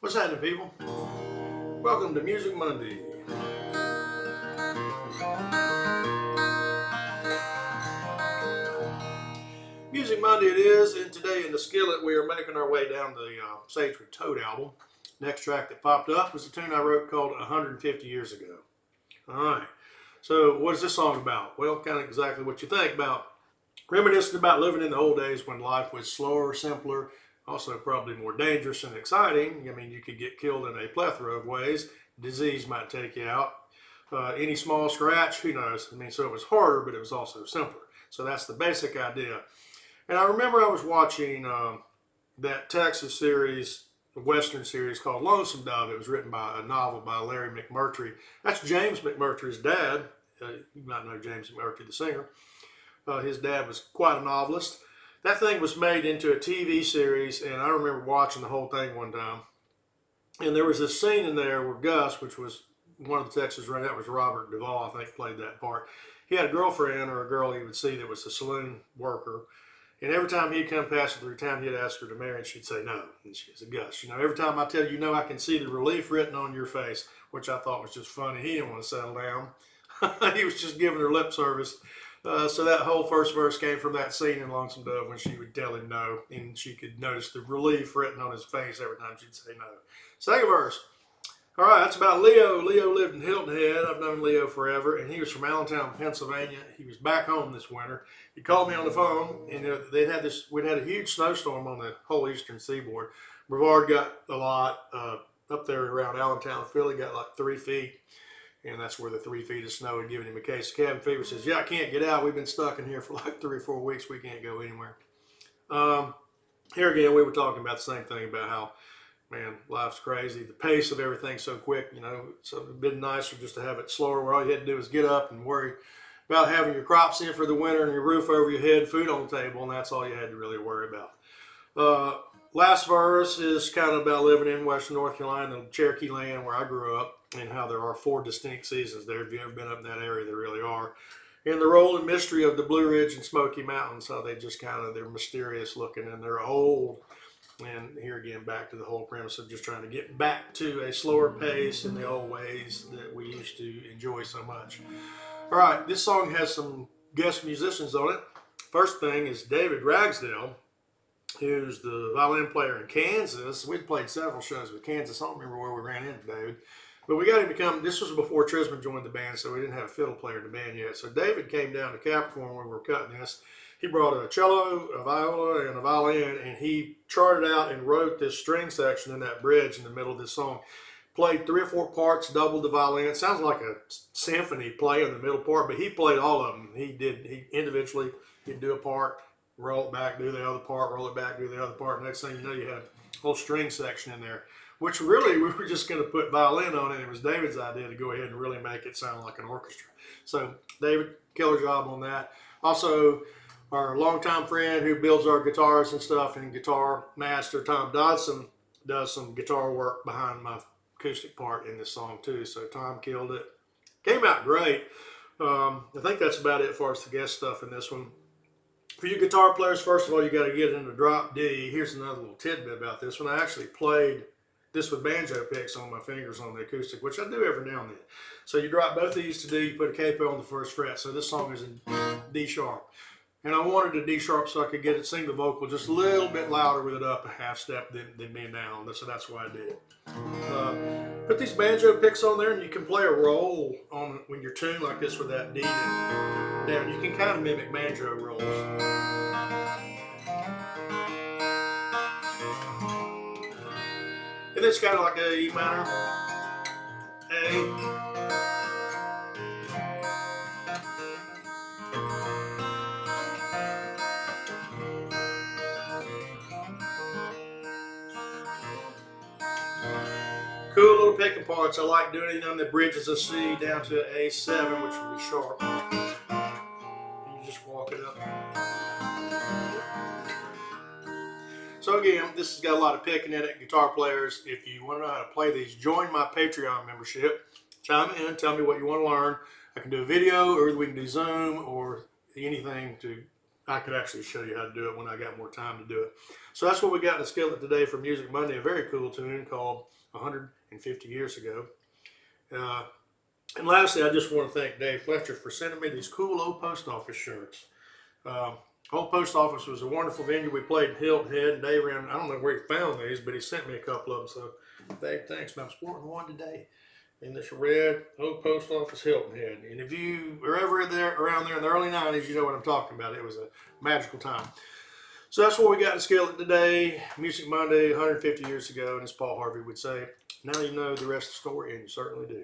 What's happening, people? Welcome to Music Monday. Music Monday it is, and today in the skillet we are making our way down the Sagebrush Toad album. Next track that popped up was a tune I wrote called 150 Years Ago. Alright, so what is this song about? Well, kind of exactly what you think about. Reminiscing about living in the old days when life was slower, simpler, also probably more dangerous and exciting. I mean, you could get killed in a plethora of ways. Disease might take you out. Any small scratch, who knows? I mean, so it was harder, but it was also simpler. So that's the basic idea. And I remember I was watching that Texas series, a Western series called Lonesome Dove. It was written by a novel by Larry McMurtry. That's James McMurtry's dad. You might know James McMurtry, the singer. His dad was quite a novelist. That thing was made into a TV series, and I remember watching the whole thing one time. And there was this scene in there where Gus, which was one of the Texas Rangers, that was Robert Duvall, I think, played that part. He had a girlfriend or a girl he would see that was a saloon worker. And every time he'd come past through town, he'd ask her to marry, and she'd say no. And she said, Gus, you know, every time I tell you no, I can see the relief written on your face, which I thought was just funny. He didn't want to settle down. He was just giving her lip service. So that whole first verse came from that scene in Lonesome Dove when she would tell him no, and she could notice the relief written on his face every time she'd say no. Second verse. All right, that's about Leo. Leo lived in Hilton Head. I've known Leo forever, and he was from Allentown, Pennsylvania. He was back home this winter. He called me on the phone, and we'd had a huge snowstorm on the whole eastern seaboard. Brevard got a lot up there around Allentown. Philly got like 3 feet. And that's where the 3 feet of snow had given him a case of cabin fever. Says, yeah, I can't get out. We've been stuck in here for like 3 or 4 weeks. We can't go anywhere. Here again, we were talking about the same thing about how, man, life's crazy. The pace of everything's so quick, you know. So it'd been nicer just to have it slower where all you had to do was get up and worry about having your crops in for the winter and your roof over your head, food on the table, and that's all you had to really worry about. Last verse is kind of about living in Western North Carolina, the Cherokee land where I grew up, and how there are 4 distinct seasons there. If you've ever been up in that area, there really are. And the role and mystery of the Blue Ridge and Smoky Mountains, how they just kind of, they're mysterious looking and they're old. And here again, back to the whole premise of just trying to get back to a slower pace in the old ways that we used to enjoy so much. All right, this song has some guest musicians on it. First thing is David Ragsdale, who's the violin player in Kansas. We'd played several shows with Kansas. I don't remember where we ran into David. But we got him to come. This was before Trisman joined the band, so we didn't have a fiddle player in the band yet. So David came down to Capricorn when we were cutting this. He brought a cello, a viola, and a violin, and he charted out and wrote this string section in that bridge in the middle of this song. Played 3 or 4 parts, doubled the violin. It sounds like a symphony play in the middle part, but he played all of them. He individually, he'd do a part, roll it back, do the other part, roll it back, do the other part. Next thing you know, you had a whole string section in there, which really we were just going to put violin on it. It was David's idea to go ahead and really make it sound like an orchestra. So David, killer job on that. Also, our longtime friend who builds our guitars and stuff and guitar master, Tom Dodson, does some guitar work behind my acoustic part in this song too. So Tom killed it. Came out great. I think that's about it as far as the guest stuff in this one. For you guitar players, first of all, you got to get into drop D. Here's another little tidbit about this one. I actually played this with banjo picks on my fingers on the acoustic, which I do every now and then. So you drop both of these to D, you put a capo on the 1st fret. So this song is in D sharp. And I wanted a D sharp so I could get it, sing the vocal just a little bit louder with it up a half step than being down. So that's why I did it. Put these banjo picks on there and you can play a roll on when you're tuned like this with that D down. You can kind of mimic banjo rolls. And it's kind of like a E minor, A. Cool little picking parts. I like doing it on the bridges of C down to an A7, which would be sharp. And you just walk it up. So again, this has got a lot of picking in it. Guitar players, if you want to know how to play these, join my Patreon membership. Chime in, tell me what you want to learn. I can do a video, or we can do Zoom, or anything to I could actually show you how to do it when I got more time to do it. So that's what we got in the skillet today for Music Monday, a very cool tune called 150 Years Ago. And lastly, I just want to thank Dave Fletcher for sending me these cool old post office shirts. Old Post Office was a wonderful venue. We played in Hilton Head, and Dave ran, I don't know where he found these, but he sent me a couple of them. So, Dave, thanks. I'm sporting one today in this red Old Post Office Hilton Head. And if you were ever there, around there in the early 90s, you know what I'm talking about. It was a magical time. So that's what we got in Skillet today. Music Monday, 150 years ago. And as Paul Harvey would say, now you know the rest of the story, and you certainly do.